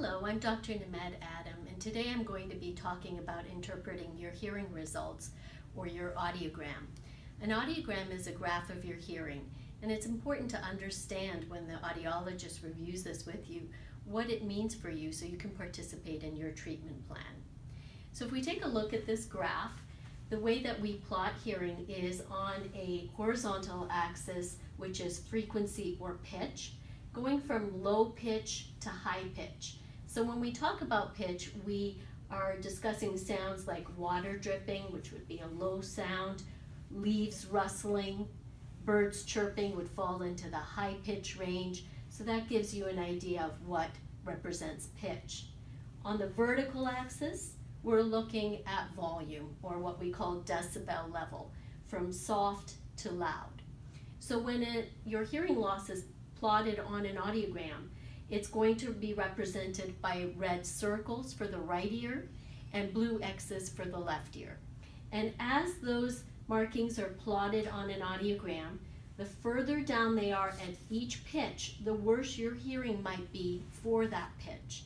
Hello, I'm Dr. Named Adam, and today I'm going to be talking about interpreting your hearing results, or your audiogram. An audiogram is a graph of your hearing, and it's important to understand when the audiologist reviews this with you what it means for you so you can participate in your treatment plan. So if we take a look at this graph, the way that we plot hearing is on a horizontal axis, which is frequency or pitch, going from low pitch to high pitch. So when we talk about pitch, we are discussing sounds like water dripping, which would be a low sound, leaves rustling, birds chirping would fall into the high pitch range. So that gives you an idea of what represents pitch. On the vertical axis, we're looking at volume, or what we call decibel level, from soft to loud. So when your hearing loss is plotted on an audiogram, it's going to be represented by red circles for the right ear and blue X's for the left ear. And as those markings are plotted on an audiogram, the further down they are at each pitch, the worse your hearing might be for that pitch.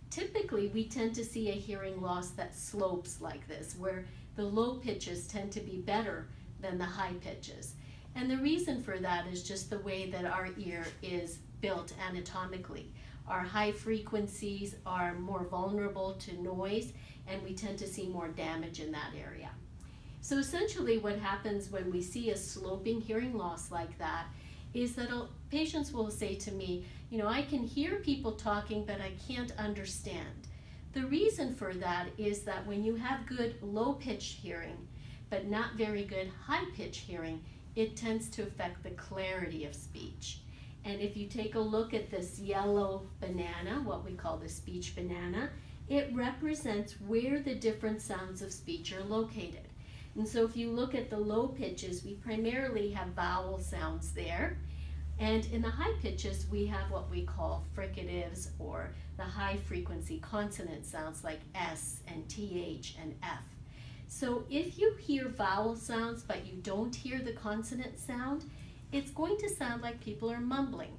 Typically, we tend to see a hearing loss that slopes like this, where the low pitches tend to be better than the high pitches. And the reason for that is just the way that our ear is built anatomically. Our high frequencies are more vulnerable to noise, and we tend to see more damage in that area. So essentially what happens when we see a sloping hearing loss like that is that patients will say to me, I can hear people talking, but I can't understand. The reason for that is that when you have good low-pitch hearing, but not very good high-pitch hearing, it tends to affect the clarity of speech. And if you take a look at this yellow banana, what we call the speech banana, it represents where the different sounds of speech are located. And so if you look at the low pitches, we primarily have vowel sounds there. And in the high pitches, we have what we call fricatives, or the high frequency consonant sounds like S and TH and F. So if you hear vowel sounds but you don't hear the consonant sound, it's going to sound like people are mumbling.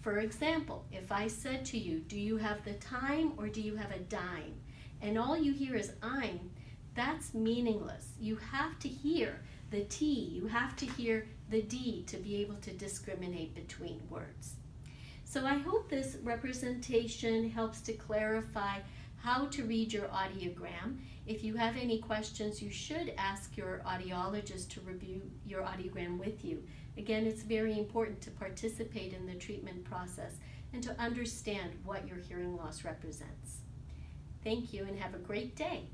For example, if I said to you, do you have the time or do you have a dime? And all you hear is I'm, that's meaningless. You have to hear the T, you have to hear the D to be able to discriminate between words. So I hope this representation helps to clarify how to read your audiogram. If you have any questions, you should ask your audiologist to review your audiogram with you. Again, it's very important to participate in the treatment process and to understand what your hearing loss represents. Thank you and have a great day.